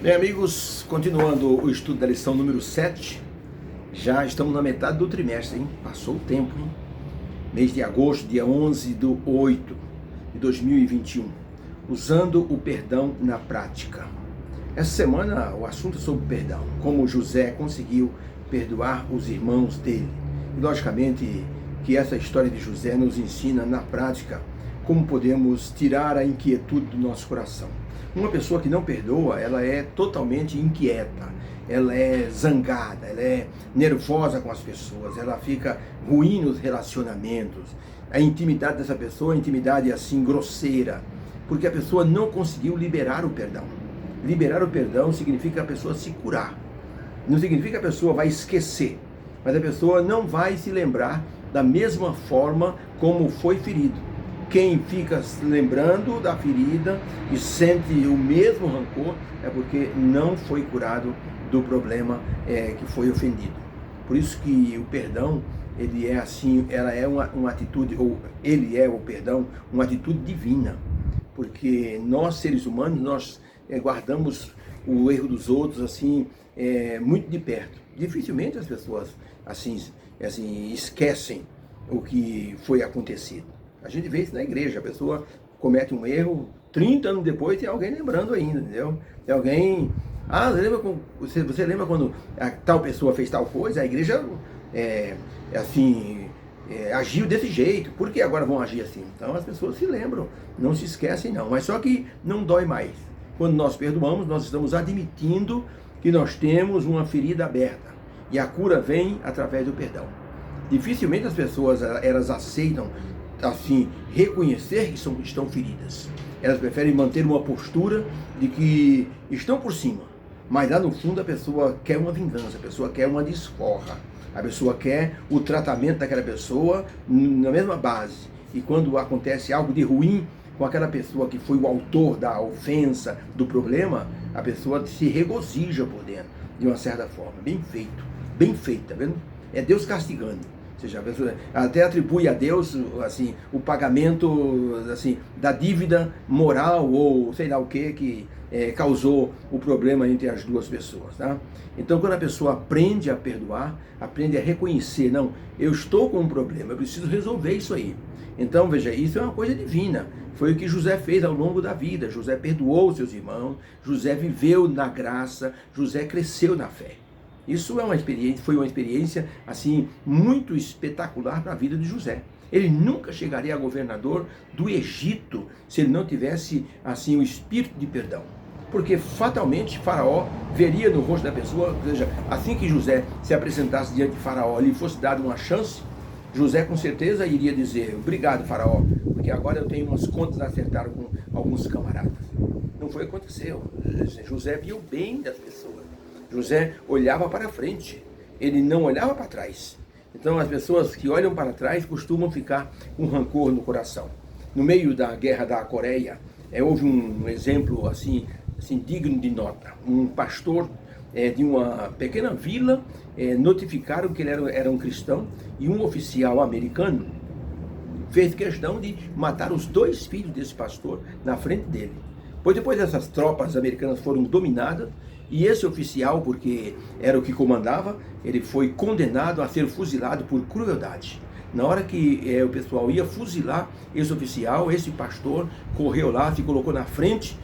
Bem, amigos, continuando o estudo da lição número 7, já estamos na metade do trimestre, hein? Passou o tempo, hein? Mês de agosto, dia 11/8 de 2021, usando o perdão na prática. Essa semana o assunto é sobre perdão, como José conseguiu perdoar os irmãos dele. E logicamente que essa história de José nos ensina na prática como podemos tirar a inquietude do nosso coração. Uma pessoa que não perdoa, ela é totalmente inquieta, ela é zangada, ela é nervosa com as pessoas, ela fica ruim nos relacionamentos. A intimidade dessa pessoa é intimidade assim grosseira, porque a pessoa não conseguiu liberar o perdão. Liberar o perdão significa a pessoa se curar. Não significa que a pessoa vai esquecer, mas a pessoa não vai se lembrar da mesma forma como foi ferido. Quem fica se lembrando da ferida e sente o mesmo rancor é porque não foi curado do problema que foi ofendido. Por isso que o perdão, ele é assim, ela é uma atitude, ou ele é o perdão, uma atitude divina. Porque nós, seres humanos, nós guardamos o erro dos outros assim muito de perto. Dificilmente as pessoas assim esquecem o que foi acontecido. A gente vê isso na igreja, a pessoa comete um erro, 30 anos depois tem alguém lembrando ainda, entendeu? Tem alguém, você lembra quando a tal pessoa fez tal coisa? A igreja agiu desse jeito, por que agora vão agir assim? Então as pessoas se lembram, não se esquecem não, mas só que não dói mais. Quando nós perdoamos, nós estamos admitindo que nós temos uma ferida aberta, e a cura vem através do perdão. Dificilmente as pessoas elas aceitam assim reconhecer que estão feridas. Elas preferem manter uma postura de que estão por cima, mas lá no fundo a pessoa quer uma vingança, a pessoa quer uma desforra, a pessoa quer o tratamento daquela pessoa na mesma base. E quando acontece algo de ruim com aquela pessoa que foi o autor da ofensa, do problema, a pessoa se regozija por dentro, de uma certa forma. Bem feito, tá vendo? É Deus castigando. Ou seja, a pessoa até atribui a Deus assim, o pagamento assim, da dívida moral ou sei lá o que causou o problema entre as duas pessoas. Tá? Então, quando a pessoa aprende a perdoar, aprende a reconhecer, não, eu estou com um problema, eu preciso resolver isso aí. Então, veja, isso é uma coisa divina. Foi o que José fez ao longo da vida. José perdoou os seus irmãos, José viveu na graça, José cresceu na fé. Isso foi uma experiência assim muito espetacular para a vida de José. Ele nunca chegaria a governador do Egito se ele não tivesse assim o espírito de perdão. Porque fatalmente Faraó veria no rosto da pessoa, ou seja, assim que José se apresentasse diante de Faraó e lhe fosse dado uma chance, José com certeza iria dizer: obrigado, Faraó, porque agora eu tenho umas contas a acertar com alguns camaradas. Não foi o que aconteceu. José viu bem das pessoas. José olhava para frente, ele não olhava para trás. Então as pessoas que olham para trás costumam ficar com rancor no coração. No meio da guerra da Coreia, houve um exemplo assim digno de nota. Um pastor de uma pequena vila notificaram que ele era um cristão, e um oficial americano fez questão de matar os 2 filhos desse pastor na frente dele. Pois depois essas tropas americanas foram dominadas, e esse oficial, porque era o que comandava, ele foi condenado a ser fuzilado por crueldade. Na hora que o pessoal ia fuzilar esse oficial, esse pastor correu lá, se colocou na frente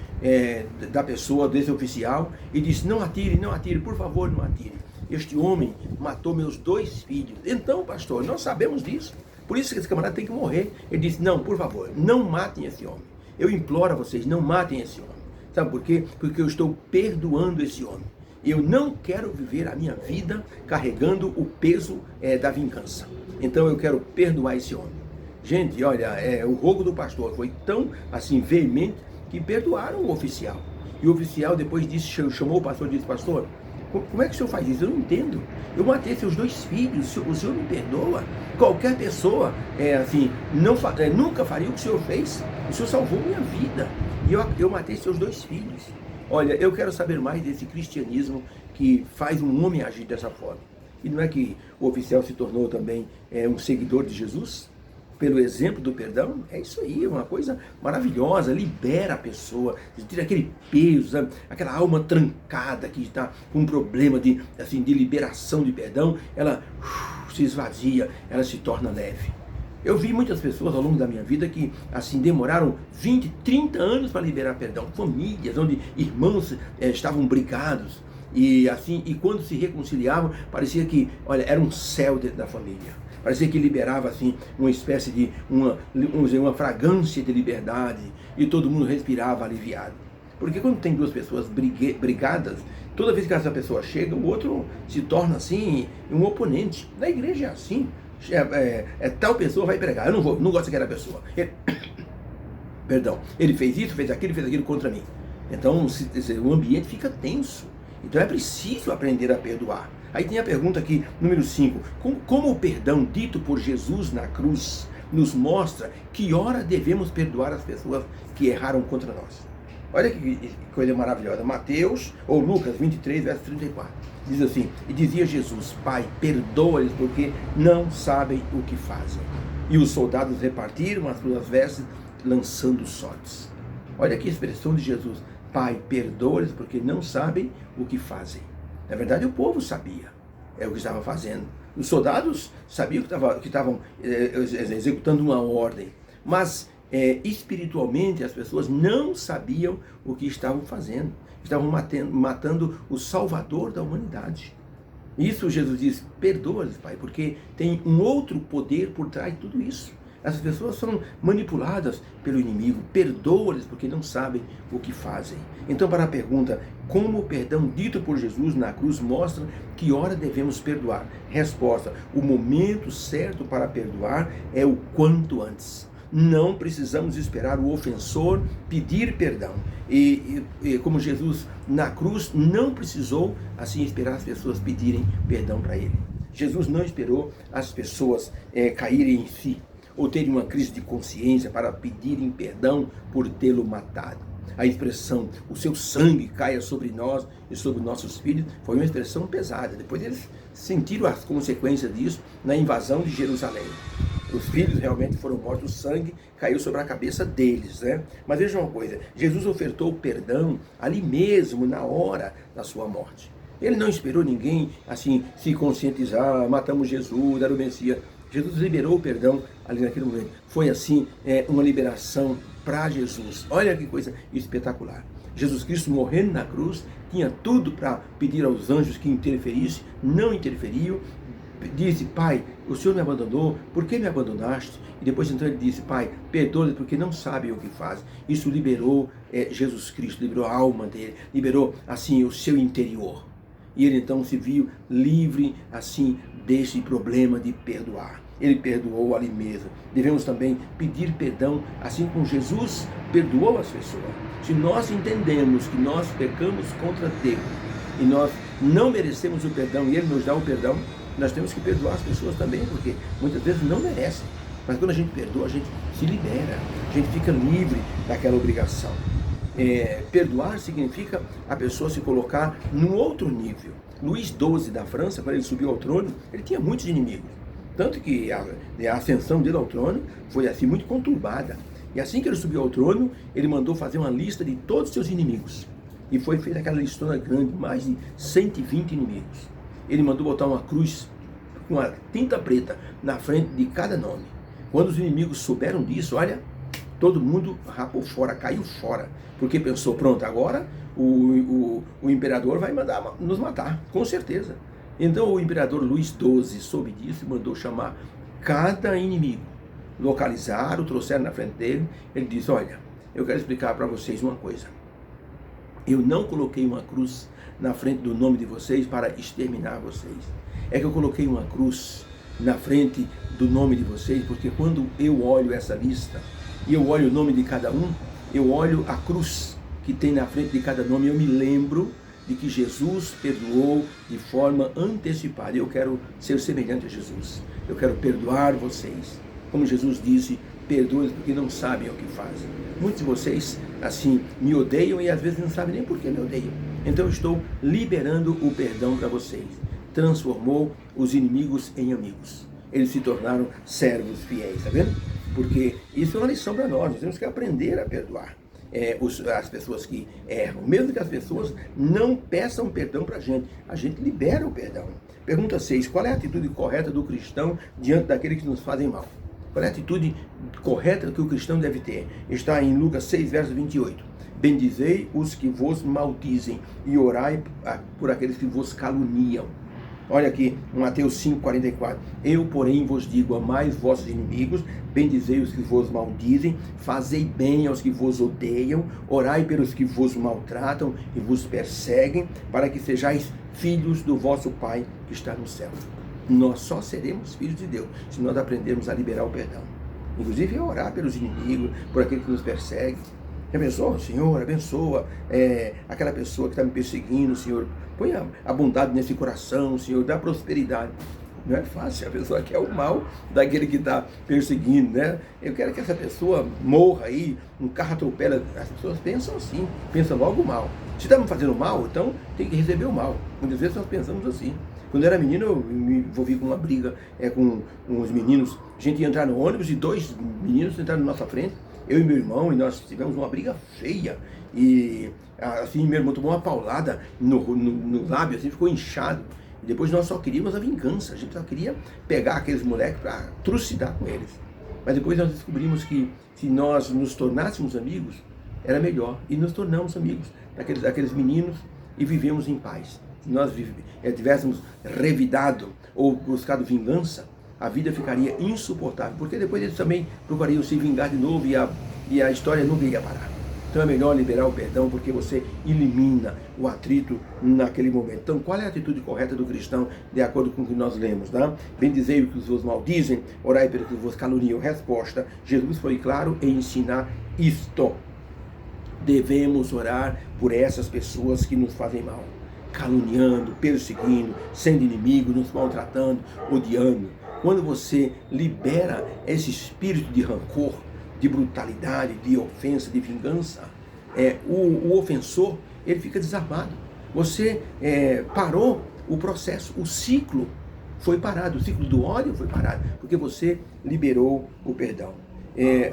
da pessoa, desse oficial, e disse: não atire, por favor, não atire. Este homem matou meus 2 filhos. Então, pastor, nós sabemos disso, por isso que esse camarada tem que morrer. Ele disse: não, por favor, não matem esse homem. Eu imploro a vocês, não matem esse homem. Sabe por quê? Porque eu estou perdoando esse homem. Eu não quero viver a minha vida carregando o peso da vingança. Então eu quero perdoar esse homem. Gente, olha, o rogo do pastor foi tão assim veemente que perdoaram o oficial. E o oficial depois disso chamou o pastor e disse: pastor, como é que o senhor faz isso? Eu não entendo. Eu matei seus 2 filhos, o senhor me perdoa? Qualquer pessoa nunca faria o que o senhor fez. O senhor salvou minha vida. E eu matei seus 2 filhos. Olha, eu quero saber mais desse cristianismo que faz um homem agir dessa forma. E não é que o oficial se tornou também um seguidor de Jesus? pelo exemplo do perdão, é isso aí, é uma coisa maravilhosa, libera a pessoa, tira aquele peso, sabe? Aquela alma trancada que está com um problema de liberação de perdão, ela se esvazia, ela se torna leve. Eu vi muitas pessoas ao longo da minha vida que demoraram 20, 30 anos para liberar perdão, famílias onde irmãos estavam brigados, e quando se reconciliavam, parecia que, olha, era um céu dentro da família. Parecia que liberava uma espécie de uma fragrância de liberdade, e todo mundo respirava aliviado. Porque quando tem duas pessoas brigadas, toda vez que essa pessoa chega, o outro se torna um oponente. Na igreja é assim. Tal pessoa vai pregar, eu não gosto daquela pessoa. Ele fez isso, fez aquilo contra mim. Então o ambiente fica tenso. Então é preciso aprender a perdoar. Aí tem a pergunta aqui, número 5. Como o perdão dito por Jesus na cruz nos mostra que hora devemos perdoar as pessoas que erraram contra nós? Olha que coisa maravilhosa. Mateus, ou Lucas 23, verso 34. Diz assim: e dizia Jesus: Pai, perdoa-lhes porque não sabem o que fazem. E os soldados repartiram as suas vestes, lançando sortes. Olha que expressão de Jesus: Pai, perdoa-lhes porque não sabem o que fazem. Na verdade, o povo sabia o que estava fazendo. Os soldados sabiam que estavam executando uma ordem. Mas espiritualmente as pessoas não sabiam o que estavam fazendo. Estavam matando o Salvador da humanidade. Isso Jesus diz: perdoa-lhes, Pai, porque tem um outro poder por trás de tudo isso. Essas pessoas são manipuladas pelo inimigo. Perdoa-lhes porque não sabem o que fazem. Então, para a pergunta, como o perdão dito por Jesus na cruz mostra que hora devemos perdoar? Resposta: o momento certo para perdoar é o quanto antes. Não precisamos esperar o ofensor pedir perdão. E como Jesus na cruz não precisou esperar as pessoas pedirem perdão para ele. Jesus não esperou as pessoas caírem em si ou terem uma crise de consciência para pedirem perdão por tê-lo matado. A expressão, o seu sangue caia sobre nós e sobre nossos filhos, foi uma expressão pesada. Depois eles sentiram as consequências disso na invasão de Jerusalém. Os filhos realmente foram mortos, o sangue caiu sobre a cabeça deles, né? Mas veja uma coisa, Jesus ofertou perdão ali mesmo, na hora da sua morte. Ele não esperou ninguém se conscientizar: matamos Jesus, era o Messias. Jesus liberou o perdão ali naquele momento. Foi uma liberação para Jesus. Olha que coisa espetacular. Jesus Cristo morrendo na cruz, tinha tudo para pedir aos anjos que interferissem, não interferiu. Disse: Pai, o Senhor me abandonou, por que me abandonaste? E depois então ele disse: Pai, perdoa-lhes porque não sabem o que fazem. Isso liberou Jesus Cristo, liberou a alma dele, liberou o seu interior. E ele então se viu livre desse problema de perdoar. Ele perdoou ali mesmo. Devemos também pedir perdão, assim como Jesus perdoou as pessoas. Se nós entendemos que nós pecamos contra Deus e nós não merecemos o perdão e Ele nos dá o perdão, nós temos que perdoar as pessoas também, porque muitas vezes não merecem. Mas quando a gente perdoa, a gente se libera, a gente fica livre daquela obrigação. Perdoar significa a pessoa se colocar num outro nível. Luís XII da França, quando ele subiu ao trono, ele tinha muitos inimigos. Tanto que a ascensão dele ao trono foi muito conturbada. E assim que ele subiu ao trono, ele mandou fazer uma lista de todos os seus inimigos. E foi feita aquela listona grande, mais de 120 inimigos. Ele mandou botar uma cruz com uma tinta preta na frente de cada nome. Quando os inimigos souberam disso, olha, todo mundo rapou fora, caiu fora. Porque pensou: pronto, agora o imperador vai mandar nos matar, com certeza. Então o imperador Luís XII soube disso e mandou chamar cada inimigo. Localizaram, trouxeram na frente dele. Ele disse: olha, eu quero explicar para vocês uma coisa. Eu não coloquei uma cruz na frente do nome de vocês para exterminar vocês. É que eu coloquei uma cruz na frente do nome de vocês, porque quando eu olho essa lista e eu olho o nome de cada um, eu olho a cruz que tem na frente de cada nome, eu me lembro de que Jesus perdoou de forma antecipada. Eu quero ser semelhante a Jesus. Eu quero perdoar vocês. Como Jesus disse: perdoem porque não sabem o que fazem. Muitos de vocês me odeiam e às vezes não sabem nem por que me odeiam. Então eu estou liberando o perdão para vocês. Transformou os inimigos em amigos. eles se tornaram servos fiéis, tá vendo? Porque isso é uma lição para nós temos que aprender a perdoar as pessoas que erram, mesmo que as pessoas não peçam perdão para a gente libera o perdão. Pergunta 6, qual é a atitude correta do cristão diante daqueles que nos fazem mal? Qual é a atitude correta que o cristão deve ter? Está em Lucas 6, verso 28. Bendizei os que vos maldizem e orai por aqueles que vos caluniam. Olha aqui, Mateus 5,44. Eu, porém, vos digo, amai os vossos inimigos, bendizei os que vos maldizem, fazei bem aos que vos odeiam, orai pelos que vos maltratam e vos perseguem, para que sejais filhos do vosso Pai que está no céu. Nós só seremos filhos de Deus se nós aprendermos a liberar o perdão. Inclusive, orar pelos inimigos, por aquele que nos persegue. Abençoa, Senhor, abençoa aquela pessoa que está me perseguindo, Senhor. Põe a bondade nesse coração, Senhor, dá prosperidade. Não é fácil, a pessoa quer o mal daquele que está perseguindo, né? Eu quero que essa pessoa morra aí, um carro atropela. As pessoas pensam assim, pensam logo o mal. Se está me fazendo mal, então tem que receber o mal. Muitas vezes nós pensamos assim. Quando eu era menino, eu me envolvi com uma briga com uns meninos. A gente ia entrar no ônibus e 2 meninos entraram na nossa frente. Eu e meu irmão, e nós tivemos uma briga feia. E assim, meu irmão tomou uma paulada no lábio, assim, ficou inchado. E depois nós só queríamos a vingança. A gente só queria pegar aqueles moleques para trucidar com eles. Mas depois nós descobrimos que se nós nos tornássemos amigos, era melhor. E nos tornamos amigos daqueles meninos e vivemos em paz. Se nós tivéssemos revidado ou buscado vingança, a vida ficaria insuportável, porque depois eles também procurariam se vingar de novo e a história nunca ia parar. Então é melhor liberar o perdão, porque você elimina o atrito naquele momento. Então, qual é a atitude correta do cristão, de acordo com o que nós lemos? Tá? Bendizei os que vos maldizem, orai pelos que vos caluniam. Resposta, Jesus foi claro em ensinar isto. Devemos orar por essas pessoas que nos fazem mal, caluniando, perseguindo, sendo inimigo, nos maltratando, odiando. Quando você libera esse espírito de rancor, de brutalidade, de ofensa, de vingança, o ofensor, ele fica desarmado. Você parou o processo, o ciclo foi parado, o ciclo do ódio foi parado, porque você liberou o perdão.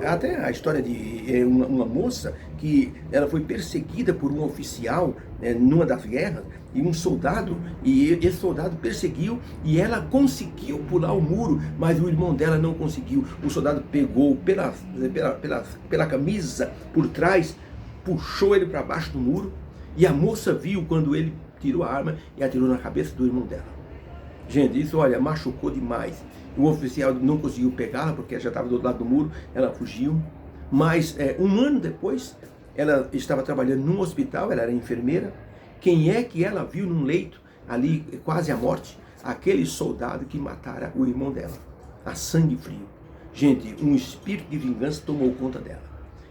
Até a história de uma moça que ela foi perseguida por um oficial numa das guerras, e um soldado, e esse soldado perseguiu, e ela conseguiu pular o muro, mas o irmão dela não conseguiu. O soldado pegou pela camisa por trás, puxou ele para baixo do muro, e a moça viu quando ele tirou a arma e atirou na cabeça do irmão dela. Gente, isso, olha, machucou demais. O oficial não conseguiu pegá-la, porque já estava do outro lado do muro, ela fugiu. Mas um ano depois, ela estava trabalhando num hospital, ela era enfermeira. Quem é que ela viu num leito, ali quase à morte? Aquele soldado que matara o irmão dela, a sangue frio. Gente, um espírito de vingança tomou conta dela.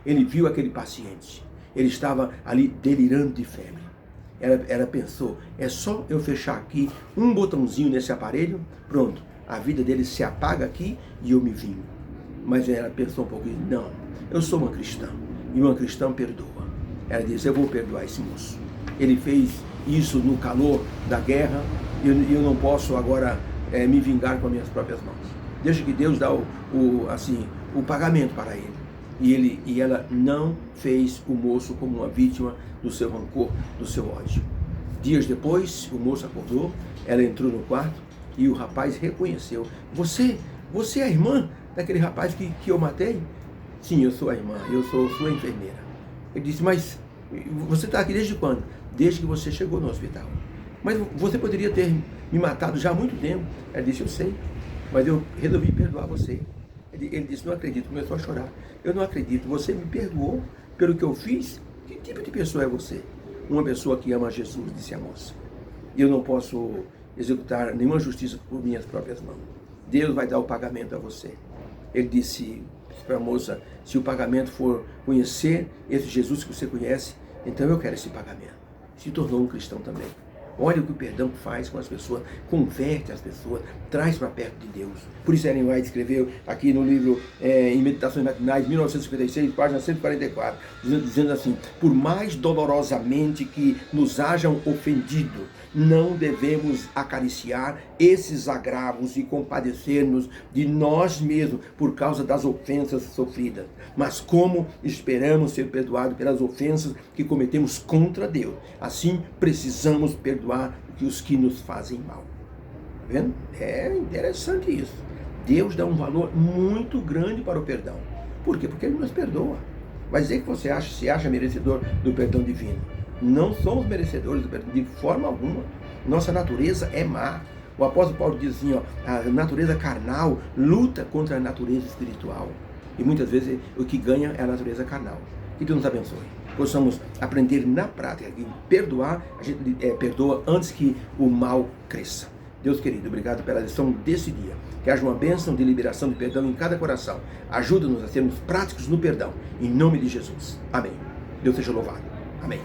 Ele viu aquele paciente, ele estava ali delirando de febre. Ela pensou, é só eu fechar aqui um botãozinho nesse aparelho, pronto, a vida dele se apaga aqui e eu me vingo. Mas ela pensou um pouquinho, não, eu sou uma cristã, e uma cristã perdoa. Ela disse, eu vou perdoar esse moço. Ele fez isso no calor da guerra, e eu não posso agora me vingar com as minhas próprias mãos. Deixa que Deus dá o pagamento para ele. E ela não fez o moço como uma vítima do seu rancor, do seu ódio. Dias depois, o moço acordou, ela entrou no quarto e o rapaz reconheceu. Você é a irmã daquele rapaz que eu matei? Sim, eu sou a irmã, eu sou sua enfermeira. Ele disse, mas você está aqui desde quando? Desde que você chegou no hospital. Mas você poderia ter me matado já há muito tempo. Ela disse, eu sei, mas eu resolvi perdoar você. Ele disse, não acredito, começou a chorar. Eu não acredito, você me perdoou pelo que eu fiz? Que tipo de pessoa é você? Uma pessoa que ama Jesus, disse a moça. Eu não posso executar nenhuma justiça por minhas próprias mãos. Deus vai dar o pagamento a você. Ele disse para a moça, se o pagamento for conhecer esse Jesus que você conhece, então eu quero esse pagamento. Se tornou um cristão também. Olha o que o perdão faz com as pessoas, converte as pessoas, traz para perto de Deus. Por isso Ellen White escreveu aqui no livro Em Meditações Matinais, 1956, página 144, dizendo assim: por mais dolorosamente que nos hajam ofendido, não devemos acariciar esses agravos e compadecer-nos de nós mesmos por causa das ofensas sofridas. Mas como esperamos ser perdoados pelas ofensas que cometemos contra Deus, assim precisamos perdoar os que nos fazem mal. Tá vendo? É interessante isso. Deus dá um valor muito grande para o perdão. Por quê? Porque Ele nos perdoa. Vai dizer que você se acha merecedor do perdão divino. Não somos merecedores do perdão de forma alguma. Nossa natureza é má. O apóstolo Paulo diz assim, a natureza carnal luta contra a natureza espiritual. E muitas vezes o que ganha é a natureza carnal. Que Deus nos abençoe. Possamos aprender na prática que perdoar, a gente perdoa antes que o mal cresça. Deus querido, obrigado pela lição desse dia. Que haja uma bênção de liberação de perdão em cada coração. Ajuda-nos a sermos práticos no perdão. Em nome de Jesus. Amém. Deus seja louvado. Amém.